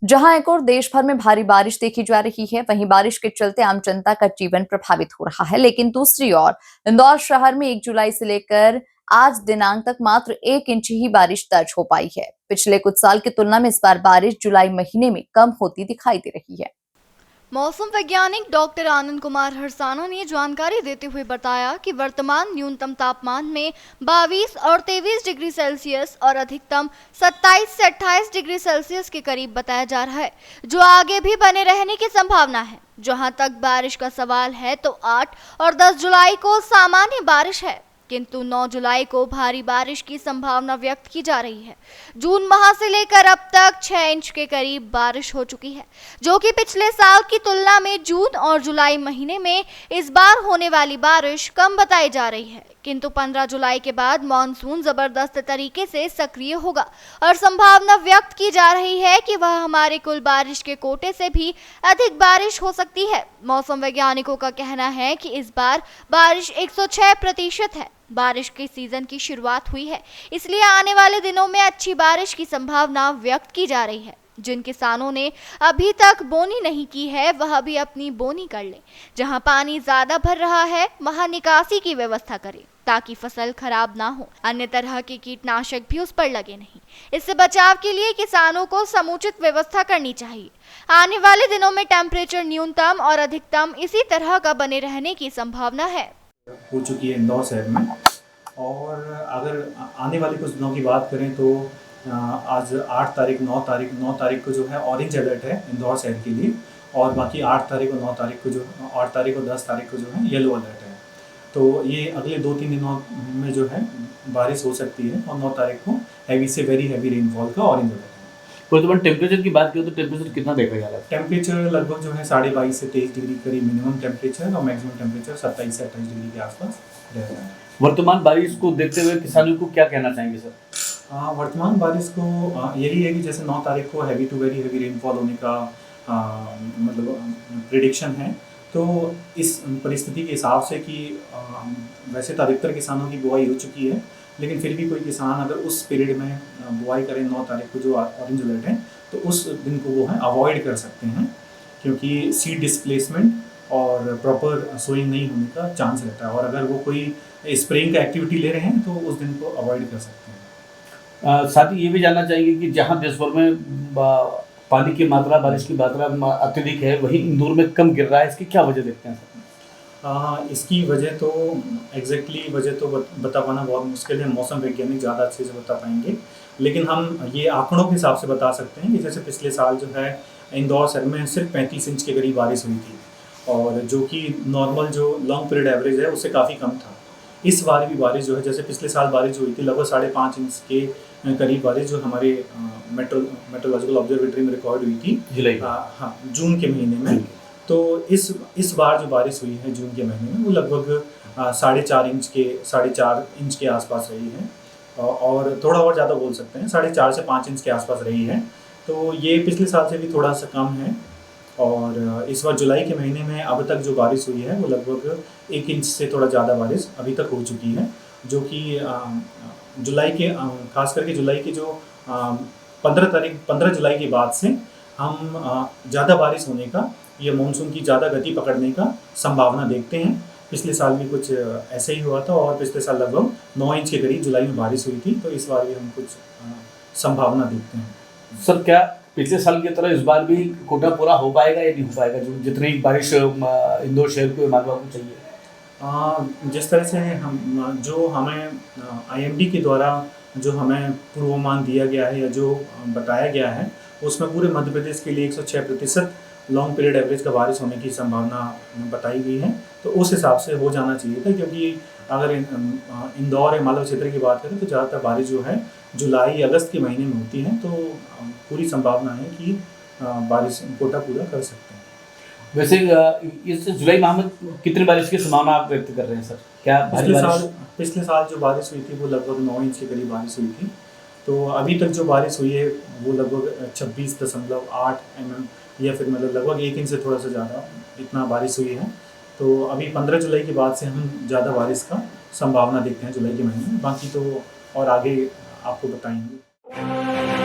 जहां एक और देश भर में भारी बारिश देखी जा रही है, वहीं बारिश के चलते आम जनता का जीवन प्रभावित हो रहा है। लेकिन दूसरी ओर इंदौर शहर में 1 जुलाई से लेकर आज दिनांक तक मात्र 1 इंच ही बारिश दर्ज हो पाई है। पिछले कुछ साल की तुलना में इस बार बारिश जुलाई महीने में कम होती दिखाई दे रही है। मौसम वैज्ञानिक डॉक्टर आनंद कुमार हरसाना ने जानकारी देते हुए बताया कि वर्तमान न्यूनतम तापमान में 22 और 23 डिग्री सेल्सियस और अधिकतम 27 से 28 डिग्री सेल्सियस के करीब बताया जा रहा है, जो आगे भी बने रहने की संभावना है। जहां तक बारिश का सवाल है तो 8 और 10 जुलाई को सामान्य बारिश है, किंतु 9 जुलाई को भारी बारिश की संभावना व्यक्त की जा रही है। जून माह से लेकर अब तक 6 इंच के करीब बारिश हो चुकी है, जो कि पिछले साल की तुलना में जून और जुलाई महीने में इस बार होने वाली बारिश कम बताई जा रही है। किंतु 15 जुलाई के बाद मॉनसून जबरदस्त तरीके से सक्रिय होगा और संभावना व्यक्त की जा रही है कि वह हमारे कुल बारिश के कोटे से भी अधिक बारिश हो सकती है। मौसम वैज्ञानिकों का कहना है कि इस बार बारिश 106% है। बारिश के सीजन की शुरुआत हुई है, इसलिए आने वाले दिनों में अच्छी बारिश की संभावना व्यक्त की जा रही है। जिन किसानों ने अभी तक बोनी नहीं की है, वह भी अपनी बोनी कर ले। जहां पानी ज्यादा भर रहा है, वहां निकासी की व्यवस्था करें ताकि फसल खराब ना हो। अन्य तरह के कीटनाशक भी उस पर लगे नहीं। इससे बचाव के लिए किसानों को समुचित व्यवस्था करनी चाहिए। आने वाले दिनों में टेम्परेचर न्यूनतम और अधिकतम इसी तरह का बने रहने की संभावना है। हो चुकी है इंदौर शहर में। और अगर आने वाले कुछ दिनों की बात करें तो आज 8 तारीख 9 तारीख को जो है ऑरेंज अलर्ट है इंदौर शहर के लिए, और बाकी 8 तारीख और 9 तारीख को जो 8 तारीख और 10 तारीख को जो है येलो अलर्ट है। तो ये अगले 2-3 दिनों में जो है बारिश हो सकती है, और 9 तारीख को हैवी से वेरी हैवी रेनफॉल का ऑरेंज अलर्ट है। वर्तमान टेम्परेचर की बात करें तो टेम्परेचर कितना देखा जा रहा है? टेम्परेचर लगभग जो है 22.5 से 23 डिग्री करीब मिनिमम टेम्परेचर, और मैक्सिमम टेम्परेचर 27 से 28 डिग्री के आसपास रह रहा है। वर्तमान बारिश को देखते हुए किसानों को क्या कहना चाहेंगे सर? वर्तमान बारिश को यही है कि जैसे 9 तारीख को heavy to very heavy rainfall होने का मतलब प्रिडिक्शन है। तो इस परिस्थिति के हिसाब से कि वैसे तो अधिकतर किसानों की बुआई हो चुकी है, लेकिन फिर भी कोई किसान अगर उस पीरियड में बुआई करें 9 तारीख को जो ऑरेंज अलर्ट है, तो उस दिन को वो है अवॉइड कर सकते हैं, क्योंकि सीड डिस्प्लेसमेंट और प्रॉपर सोइंग नहीं होने का चांस रहता है। और अगर वो कोई स्प्रेइंग का एक्टिविटी ले रहे हैं तो उस दिन को अवॉइड कर सकते हैं। साथ ही ये भी जानना चाहेंगे कि जहाँ देश भर में पानी की मात्रा, बारिश की मात्रा अत्यधिक है, वहीं इंदौर में कम गिर रहा है, इसकी क्या वजह देखते हैं सर? इसकी वजह तो एग्जैक्टली वजह तो बता पाना बहुत मुश्किल है, मौसम वैज्ञानिक ज़्यादा अच्छे से बता पाएंगे। लेकिन हम ये आंकड़ों के हिसाब से बता सकते हैं कि जैसे पिछले साल जो है इंदौर शहर में सिर्फ 35 इंच के करीब बारिश हुई थी, और जो कि नॉर्मल जो लॉन्ग पीरियड एवरेज है उससे काफ़ी कम था। इस बार भी बारिश जो है, जैसे पिछले साल बारिश हुई थी लगभग 5.5 इंच के करीब बारिश जो हमारे मेट्रोलॉजिकल ऑब्जर्वेटरी में रिकॉर्ड हुई थी जुलाई हाँ जून के महीने में। तो इस बार जो बारिश हुई है जून के महीने में वो लगभग 4.5 इंच के आसपास रही है, और थोड़ा और ज़्यादा बोल सकते हैं, 4.5 से 5 इंच के आसपास रही है। तो ये पिछले साल से भी थोड़ा सा कम है। और इस बार जुलाई के महीने में अब तक जो बारिश हुई है वो लगभग 1 इंच से थोड़ा ज़्यादा बारिश अभी तक हो चुकी है, जो कि जुलाई के खास करके जुलाई के जो 15 जुलाई के बाद से हम ज़्यादा बारिश होने का या मानसून की ज़्यादा गति पकड़ने का संभावना देखते हैं। पिछले साल भी कुछ ऐसे ही हुआ था, और पिछले साल लगभग 9 इंच के करीब जुलाई में बारिश हुई थी। तो इस बार भी हम कुछ संभावना देखते हैं। सर, क्या पिछले साल की तरह इस बार भी कोटा पूरा हो पाएगा या नहीं हो पाएगा, जो जितनी बारिश इंदौर शहर को मालवा को चाहिए? जिस तरह से हमें IMD के द्वारा जो हमें पूर्वानुमान दिया गया है या जो बताया गया है, उसमें पूरे मध्य प्रदेश के लिए 106% लॉन्ग पीरियड एवरेज का बारिश होने की संभावना बताई गई है। तो उस हिसाब से हो जाना चाहिए था, क्योंकि अगर इंदौर या मालवा क्षेत्र की बात करें तो ज़्यादातर बारिश जो है जुलाई अगस्त के महीने में होती है। तो पूरी संभावना है कि बारिश कोटा पूरा कर सकते हैं। वैसे इस जुलाई माह में कितनी बारिश की संभावना आप व्यक्त कर रहे हैं सर? क्या पिछले साल जो बारिश हुई थी वो लगभग 9 इंच के करीब बारिश हुई थी। तो अभी तक जो बारिश हुई है वो लगभग 26.8 mm या फिर मतलब लगभग 1 इंच से थोड़ा सा ज़्यादा इतना बारिश हुई है। तो अभी 15 जुलाई के बाद से हम ज़्यादा बारिश का संभावना देखते हैं जुलाई के महीने में। बाकी तो और आगे आपको बताएंगे।